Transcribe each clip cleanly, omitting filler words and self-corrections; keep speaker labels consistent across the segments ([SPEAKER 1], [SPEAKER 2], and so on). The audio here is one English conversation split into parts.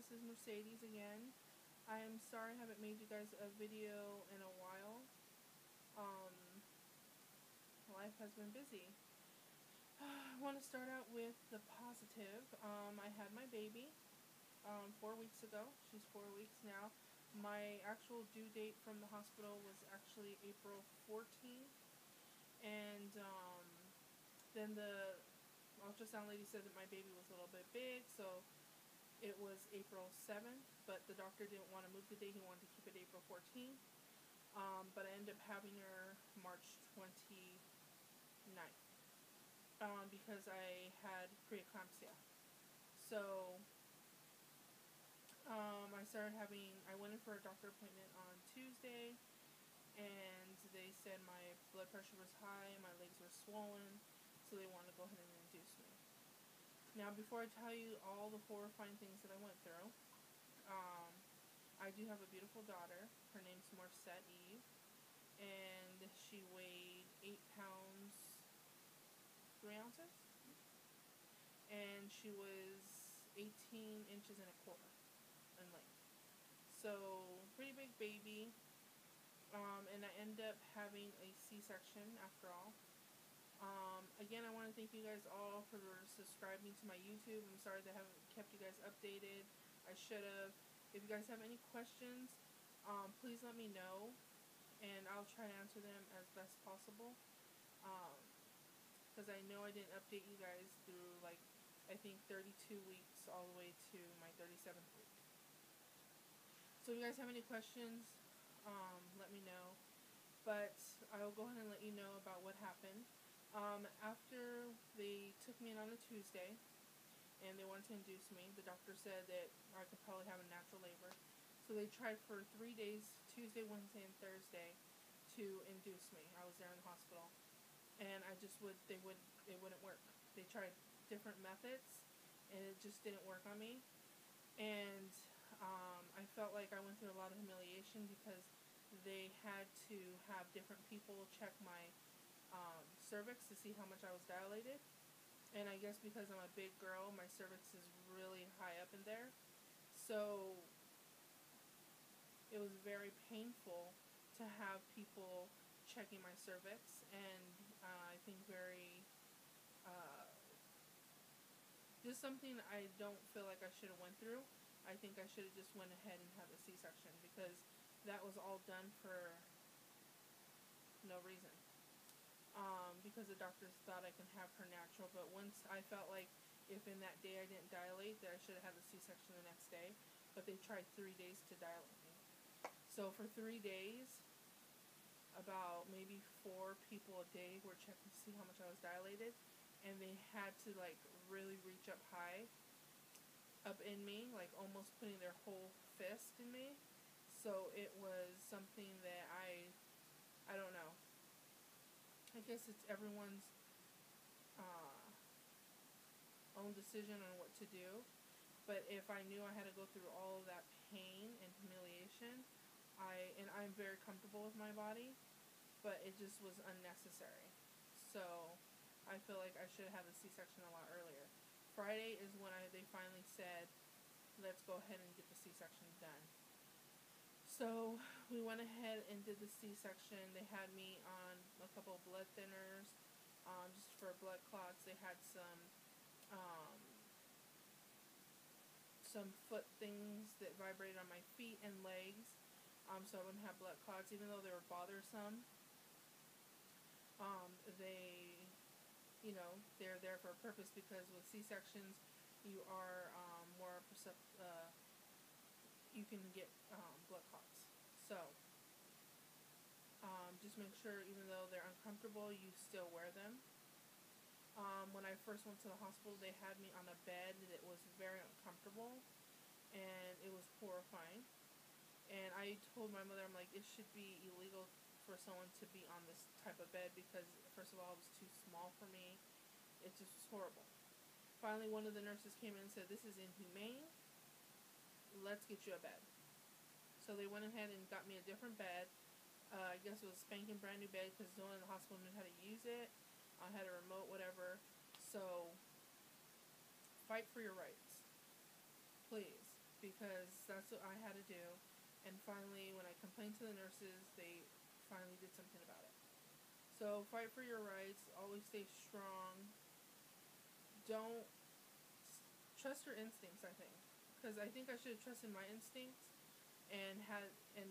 [SPEAKER 1] this is Mercedes again. I am sorry I haven't made you guys a video in a while. Life has been busy. I want to start out with the positive. I had my baby 4 weeks ago. She's 4 weeks now. My actual due date from the hospital was actually April 14th. And then the ultrasound lady said that my baby was a little bit big, so it was April 7th, but the doctor didn't want to move the date. He wanted to keep it April 14th. But I ended up having her March 29th because I had preeclampsia. So I went in for a doctor appointment on Tuesday, and they said my blood pressure was high, my legs were swollen, so they wanted to go ahead and induce me. Now, before I tell you all the horrifying things that I went through, I do have a beautiful daughter. Her name's Morissette Eve, and she weighed 8 pounds, 3 ounces, and she was 18 inches and a quarter in length. So, pretty big baby, and I ended up having a C-section after all. Again, I want to thank you guys all for subscribing to my YouTube. I'm sorry that I haven't kept you guys updated. I should have. If you guys have any questions, please let me know, and I'll try to answer them as best possible. Because I know I didn't update you guys through, like, I think 32 weeks all the way to my 37th week. So if you guys have any questions, let me know. But I'll go ahead and let you know about what happened. After they took me in on a Tuesday, and they wanted to induce me, the doctor said that I could probably have a natural labor. So they tried for 3 days, Tuesday, Wednesday, and Thursday, to induce me. I was there in the hospital, and it wouldn't work. They tried different methods, and it just didn't work on me. And I felt like I went through a lot of humiliation because they had to have different people check my cervix to see how much I was dilated. And I guess because I'm a big girl, my cervix is really high up in there. So it was very painful to have people checking my cervix, and I think just something I don't feel like I should have went through. I think I should have just went ahead and had a C-section, because that was all done for no reason. Because the doctors thought I can have her natural, but once I felt like if in that day I didn't dilate, that I should have had the C-section the next day. But they tried 3 days to dilate me. So for 3 days, about maybe 4 people a day were checking to see how much I was dilated, and they had to, like, really reach up high, up in me, like almost putting their whole fist in me. So it was something that I don't know. I guess it's everyone's own decision on what to do. But if I knew I had to go through all of that pain and humiliation, I'm very comfortable with my body, but it just was unnecessary. So I feel like I should have had the C-section a lot earlier. Friday is when they finally said, let's go ahead and get the C-section done. So we went ahead and did the C-section. They had me on a couple of blood thinners, just for blood clots. They had some foot things that vibrated on my feet and legs, so I wouldn't have blood clots, even though they were bothersome. They're there for a purpose, because with C-sections, you are more you can get blood clots. So just make sure, even though they're uncomfortable, you still wear them. When I first went to the hospital, they had me on a bed that was very uncomfortable, and it was horrifying. And I told my mother, I'm like, it should be illegal for someone to be on this type of bed, because first of all, it was too small for me. It just was horrible. Finally, one of the nurses came in and said, this is inhumane. Let's get you a bed. So they went ahead and got me a different bed. I guess it was a spanking brand new bed, because no one in the hospital knew how to use it. I had a remote, whatever. So fight for your rights, please. because that's what I had to do. And finally, when I complained to the nurses, they finally did something about it. So fight for your rights. Always stay strong. Don't trust your instincts. I think, because I think I should have trusted my instincts and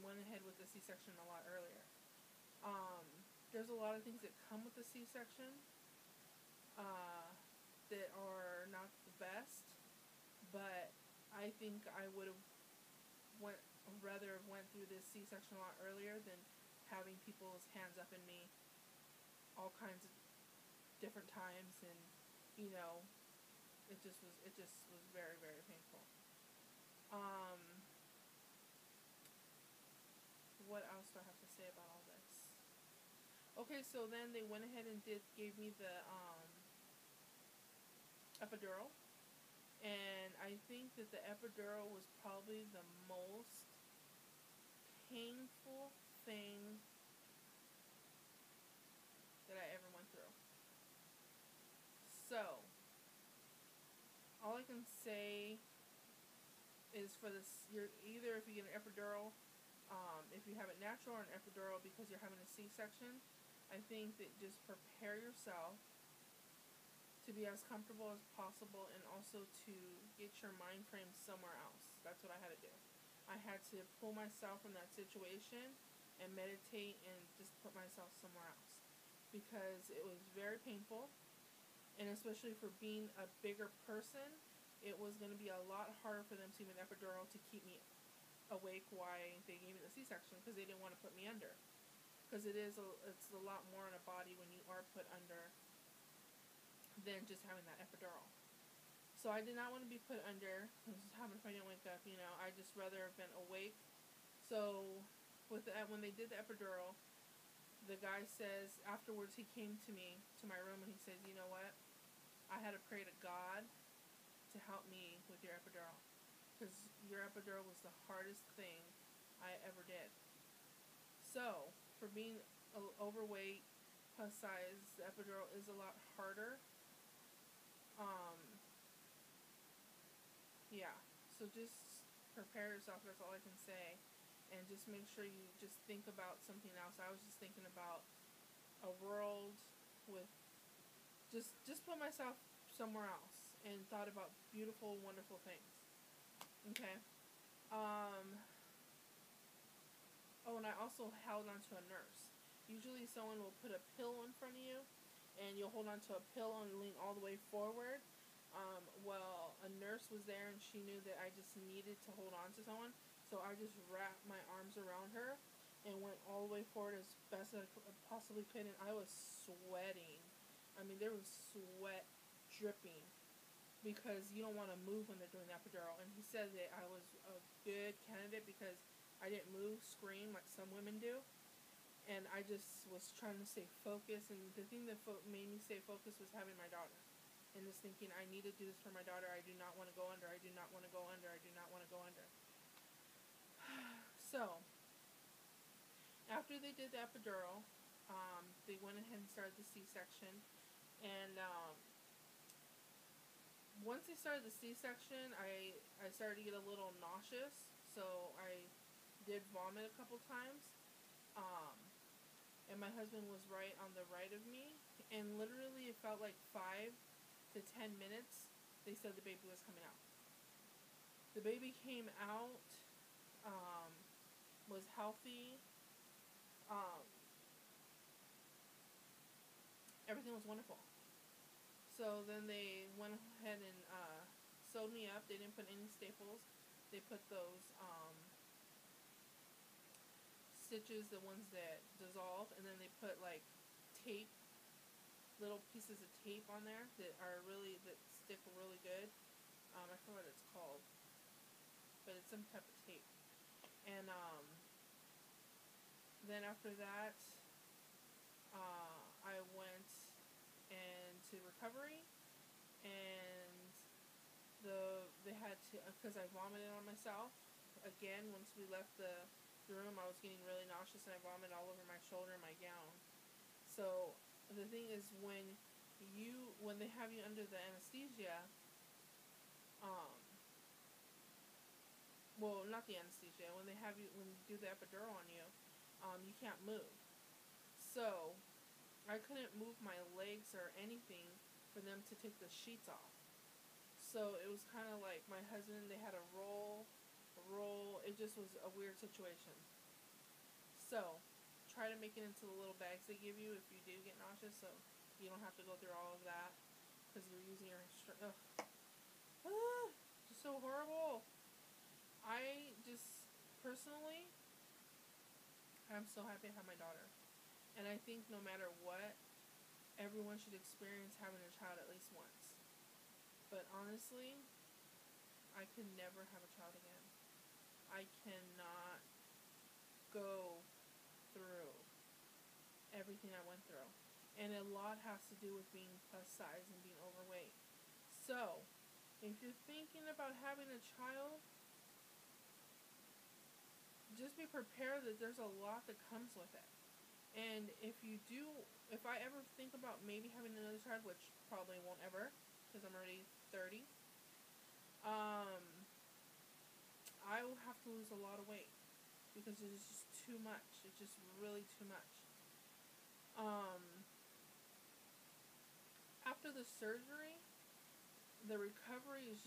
[SPEAKER 1] went ahead with the C-section a lot earlier. There's a lot of things that come with the C-section uh, that are not the best, but I think I would have rather went through this C-section a lot earlier than having people's hands up in me all kinds of different times, and you know, it just was very, very painful. Um, what else do I have to say about all this? Okay, so then they went ahead and gave me the epidural, and I think that the epidural was probably the most painful thing that I ever went through. So, all I can say is for this, you're either, if you get an epidural, if you have it natural, or an epidural because you're having a C-section, I think that just prepare yourself to be as comfortable as possible, and also to get your mind frame somewhere else. That's what I had to do. I had to pull myself from that situation and meditate and just put myself somewhere else, because it was very painful, and especially for being a bigger person, it was going to be a lot harder for them to give an epidural to keep me awake while they gave me the C-section, because they didn't want to put me under, because it's a lot more on a body when you are put under than just having that epidural. So I did not want to be put under. What happened if I didn't wake up? I just rather have been awake. So when they did the epidural, the guy says afterwards, he came to me to my room and he says, "You know what? I had to pray to God to help me with your epidural, because your epidural was the hardest thing I ever did." So for being overweight, plus size, the epidural is a lot harder. Yeah, so just prepare yourself, that's all I can say. And just make sure you just think about something else. I was just thinking about a world with, just put myself somewhere else and thought about beautiful, wonderful things. Okay. Oh, and I also held on to a nurse. Usually someone will put a pill in front of you, and you'll hold on to a pill and lean all the way forward. Well, a nurse was there, and she knew that I just needed to hold on to someone, so I just wrapped my arms around her and went all the way forward as best as I possibly could, and I was sweating. I mean, there was sweat dripping, because you don't want to move when they're doing the epidural. And he said that I was a good candidate because I didn't move, scream like some women do. And I just was trying to stay focused. And the thing that made me stay focused was having my daughter. And just thinking, I need to do this for my daughter. I do not want to go under. I do not want to go under. I do not want to go under. So, after they did the epidural, they went ahead and started the C-section. And once they started the C-section, I started to get a little nauseous. So I did vomit a couple times. And my husband was right on the right of me. And literally it felt like 5 to 10 minutes, they said the baby was coming out. The baby came out, was healthy. Everything was wonderful. So then they went ahead and sewed me up. They didn't put any staples. They put those stitches, the ones that dissolve, and then they put like tape, little pieces of tape on there that stick really good. I forget what it's called, but it's some type of tape. And then after that, I went into recovery, and they had to, because I vomited on myself again. Once we left the room, I was getting really nauseous, and I vomited all over my shoulder and my gown. So the thing is, when they have you under the anesthesia, not the anesthesia. When when you do the epidural on you, you can't move. So I couldn't move my legs or anything for them to take the sheets off. So it was kind of like my husband, they had to roll. It just was a weird situation. So try to make it into the little bags they give you if you do get nauseous, so you don't have to go through all of that because you're using your just so horrible. I just personally, I'm so happy to have my daughter, and I think no matter what, everyone should experience having a child at least once. But honestly, I could never have a child again. I cannot go through everything I went through. And a lot has to do with being plus size and being overweight. So, if you're thinking about having a child, just be prepared that there's a lot that comes with it. And if I ever think about maybe having another child, which probably won't ever, because I'm already 30, I will have to lose a lot of weight because it is just too much. It's just really too much. After the surgery, the recovery is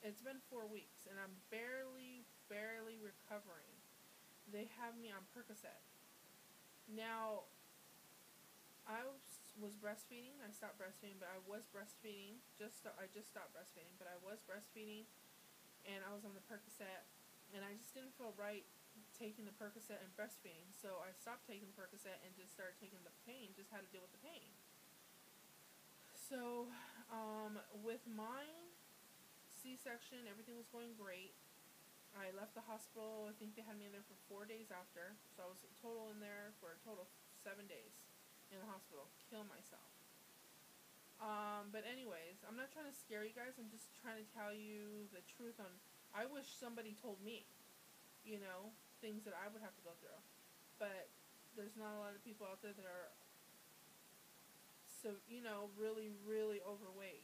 [SPEAKER 1] it's been 4 weeks and I'm barely recovering. They have me on Percocet. Now, I was breastfeeding. I stopped breastfeeding, but I was breastfeeding. I just stopped breastfeeding, but I was breastfeeding, and I was on the Percocet, and I just didn't feel right taking the Percocet and breastfeeding. So I stopped taking the Percocet and just started taking the pain. Just had to deal with the pain. So, with mine, C-section, everything was going great. I left the hospital. I think they had me in there for 4 days after. So I was total in there for a total of 7 days in the hospital. Kill myself. But anyways, I'm not trying to scare you guys. I'm just trying to tell you the truth on. I wish somebody told me, things that I would have to go through. But there's not a lot of people out there that are so, really overweight.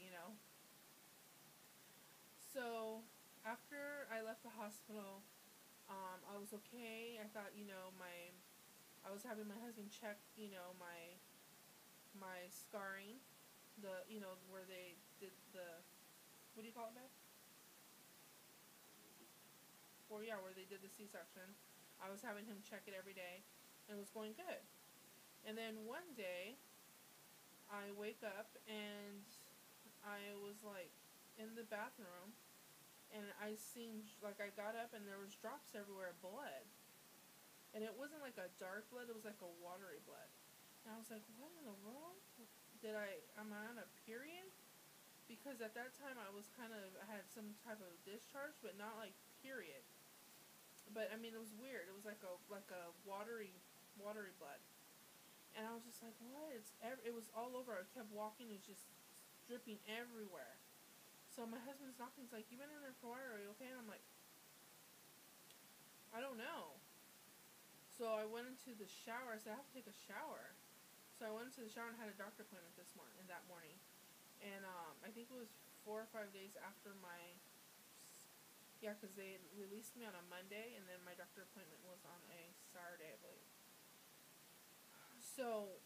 [SPEAKER 1] So after I left the hospital, I was okay. I thought, I was having my husband check, my scarring, where they did what do you call it, babe? Where they did the C-section. I was having him check it every day, and it was going good. And then one day, I wake up, and I was, in the bathroom, and I got up, and there was drops everywhere of blood. And it wasn't like a dark blood, it was like a watery blood. And I was like, what in the world? Am I on a period? Because at that time I had some type of discharge, but not like period. But I mean, it was weird. It was like a watery blood. And I was just like, what? It was all over. I kept walking, it was just dripping everywhere. So my husband's knocking, he's like, you been in there for a while, are you okay? And I'm like, I don't know. So I went into the shower. I said, I have to take a shower. So I went into the shower and had a doctor appointment that morning. And I think it was 4 or 5 days after because they released me on a Monday, and then my doctor appointment was on a Saturday, I believe. So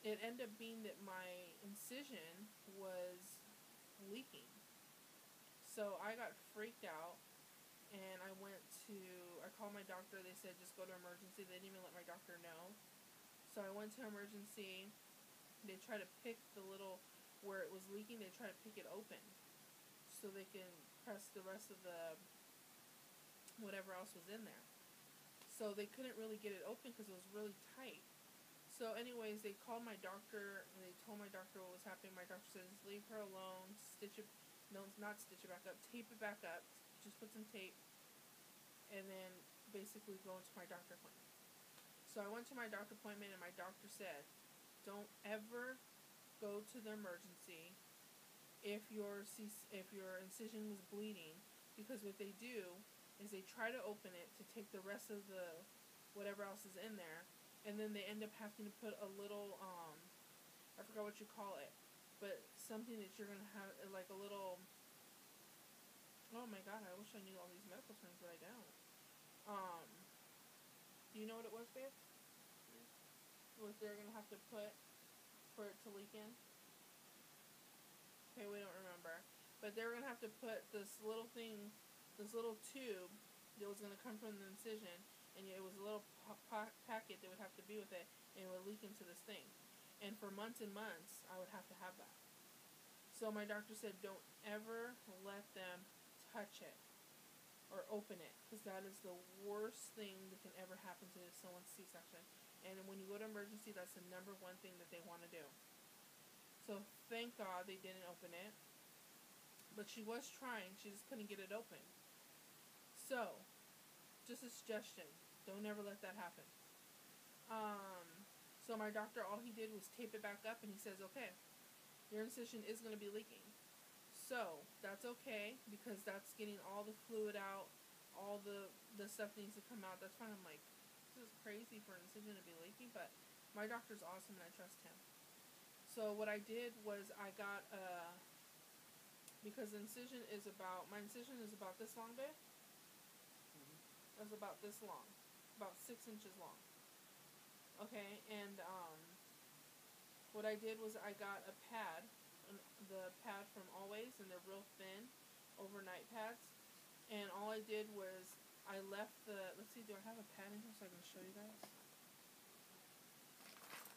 [SPEAKER 1] it ended up being that my incision was leaking. So I got freaked out, and I called my doctor. They said, just go to emergency. They didn't even let my doctor know. So I went to emergency. They try to pick the little, where it was leaking, they try to pick it open so they can press the rest of the whatever else was in there. So they couldn't really get it open because it was really tight. So anyways, they called my doctor, and they told my doctor what was happening. My doctor says, leave her alone, not stitch it back up, tape it back up, just put some tape, and then basically go into my doctor appointment. So I went to my doctor appointment, and my doctor said, don't ever go to the emergency if your incision was bleeding, because what they do is they try to open it to take the rest of the whatever else is in there, and then they end up having to put a little, I forgot what you call it, but something that you're going to have, like a little, oh my god, I wish I knew all these medical terms, but I don't. Do you know what it was, babe? What they're gonna have to put for it to leak in? Okay, we don't remember. But they were gonna have to put this little thing, this little tube that was gonna come from the incision, and it was a little packet that would have to be with it, and it would leak into this thing. And for months and months, I would have to have that. So my doctor said, don't ever let them touch it or open it, because that is the worst thing that can ever happen to someone's C-section. And when you go to emergency, that's the number one thing that they want to do. So thank God they didn't open it. But she was trying, she just couldn't get it open. So, just a suggestion, don't ever let that happen. So my doctor, all he did was tape it back up, and he says, okay, your incision is going to be leaking. So, that's okay, because that's getting all the fluid out, all the stuff needs to come out. That's fine. I'm like, this is crazy for an incision to be leaking, but my doctor's awesome, and I trust him. So what I did was I got because my incision is about this long, babe. It's about this long, about 6 inches long. Okay, and what I did was I got a pad, the pad from Always, and they're real thin, overnight pads. And all I did was I left let's see, do I have a pad in here so I can show you guys?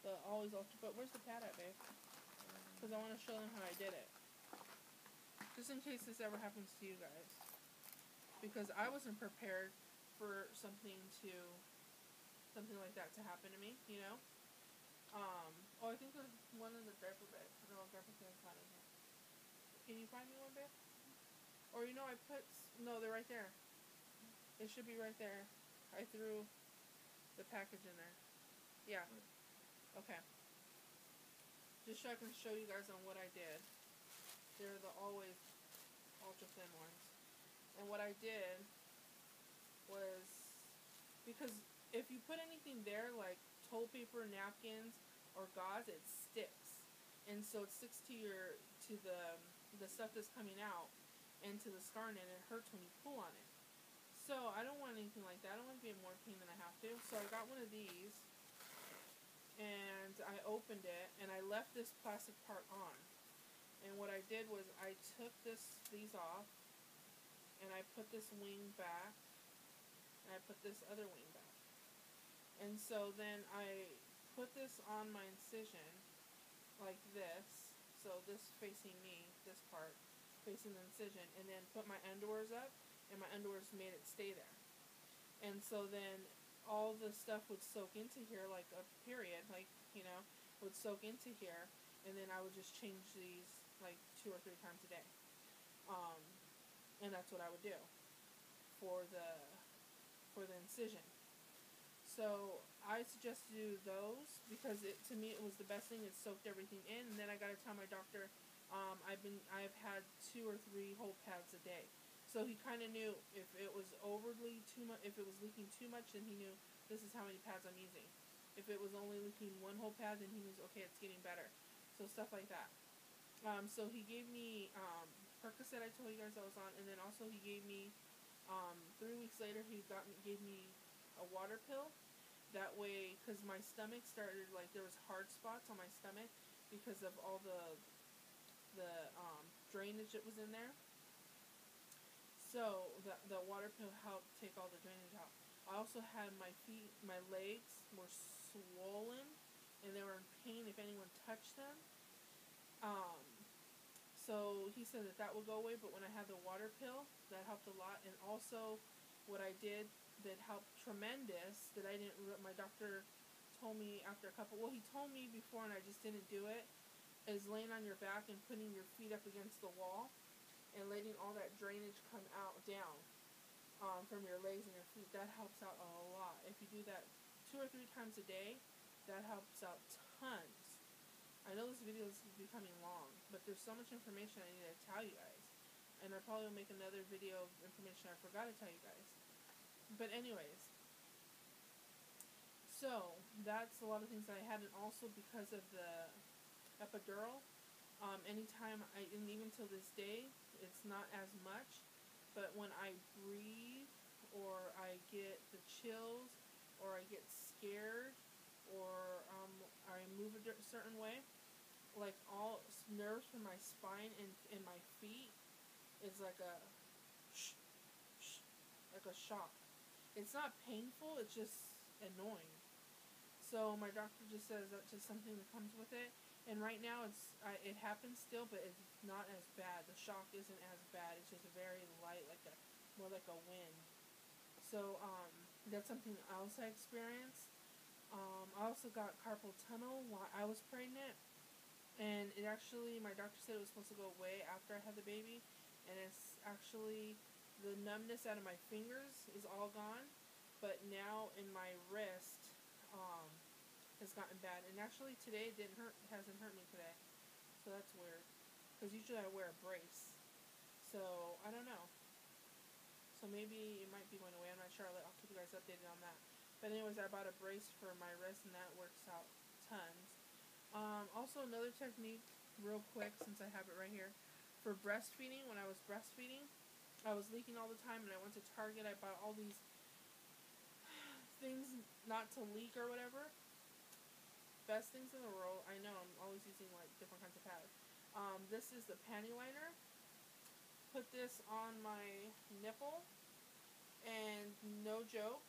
[SPEAKER 1] The Always Ultra, but where's the pad at, babe? Because I want to show them how I did it. Just in case this ever happens to you guys. Because I wasn't prepared for something like that to happen to me, you know? Oh, I think there's one in the diaper bag. No, diaper bag's not in here. Can you find me one, babe? Or, you know, no, they're right there. It should be right there. I threw the package in there. Yeah. Okay. Just so I can show you guys on what I did. They're the Always ultra thin ones. And what I did was, because if you put anything there like toilet paper, napkins, or gauze, it sticks. And so it sticks to the stuff that's coming out and to the scar, and it hurts when you pull on it. So I don't want anything like that. I don't want to be in more pain than I have to. So I got one of these, and I opened it, and I left this plastic part on. And what I did was I took these off, and I put this wing back, and I put this other wing back. And so then I put this on my incision like this, so this facing me, this part facing the incision, and then put my underwears up, and my underwears made it stay there. And so then all the stuff would soak into here like a period, like, you know, would soak into here, and then I would just change these like 2 or 3 times a day. And that's what I would do for the incision. So I suggest you do those because to me it was the best thing. It soaked everything in, and then I gotta tell my doctor, I've had 2 or 3 whole pads a day. So he kind of knew if it was overly too much, if it was leaking too much, then he knew this is how many pads I'm using. If it was only leaking 1 whole pad, then he knew, okay, it's getting better. So stuff like that. So he gave me Percocet, I told you guys I was on, and then also he gave me 3 weeks later he gave me a water pill. That way, because my stomach started, like, there was hard spots on my stomach because of all the drainage that was in there. So the water pill helped take all the drainage out. I also had my legs were swollen, and they were in pain if anyone touched them. So he said that would go away, but when I had the water pill, that helped a lot. And also, what I did that helped tremendous, that I didn't, my doctor told me after a couple, well, he told me before and I just didn't do it, is laying on your back and putting your feet up against the wall and letting all that drainage come out, down, from your legs and your feet. That helps out a lot. If you do that 2 or 3 times a day, that helps out tons. I know this video is becoming long, but there's so much information I need to tell you guys. And I probably will make another video of information I forgot to tell you guys. But anyways, so that's a lot of things that I had, and also because of the epidural, anytime and even till this day, it's not as much, but when I breathe, or I get the chills, or I get scared, or I move a certain way, like all nerves from my spine and my feet is like a sh- like a shock. It's not painful, it's just annoying. So my doctor just says that's just something that comes with it. And right now it happens still, but it's not as bad. The shock isn't as bad. It's just very light, like a more like a wind. So that's something else I experienced. I also got carpal tunnel while I was pregnant, and it actually, my doctor said it was supposed to go away after I had the baby, and it's actually, the numbness out of my fingers is all gone, but now in my wrist has gotten bad. And actually today it didn't hurt, hasn't hurt me today, so that's weird. Because usually I wear a brace, so I don't know. So maybe it might be going away. I'm not sure. I'll keep you guys updated on that. But anyways, I bought a brace for my wrist, and that works out tons. Also, another technique, real quick, since I have it right here, for breastfeeding. When I was breastfeeding, I was leaking all the time, and I went to Target. I bought all these things not to leak or whatever. Best things in the world. I know I'm always using like different kinds of pads. This is the panty liner. Put this on my nipple, and no joke,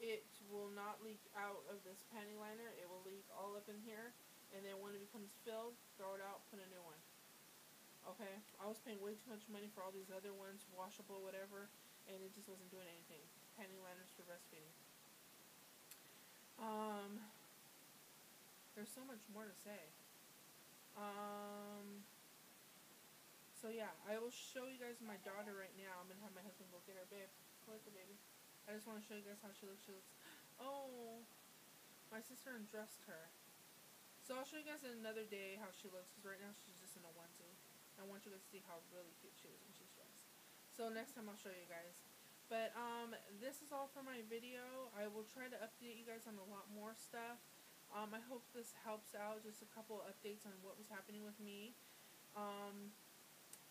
[SPEAKER 1] it will not leak out of this panty liner. It will leak all up in here, and then when it becomes filled, throw it out, put a new one. Okay? I was paying way too much money for all these other ones, washable, whatever, and it just wasn't doing anything. Panty liners for breastfeeding. There's so much more to say. So yeah, I will show you guys my daughter right now. I'm gonna have my husband go get her. Babe, look at the baby. I just want to show you guys how she looks. Oh, my sister undressed her. So I'll show you guys another day how she looks, because right now she's just in a onesie. I want you guys to see how really cute she is when she's dressed. So next time I'll show you guys. But this is all for my video. I will try to update you guys on a lot more stuff. I hope this helps out. Just a couple updates on what was happening with me.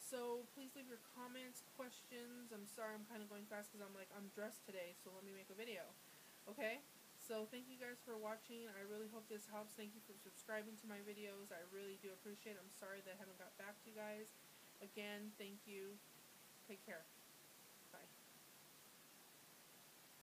[SPEAKER 1] So please leave your comments, questions. I'm sorry I'm kind of going fast because I'm dressed today, so let me make a video. Okay? So thank you guys for watching. I really hope this helps. Thank you for subscribing to my videos. I really do appreciate it. I'm sorry that I haven't got back to you guys. Again, thank you. Take care.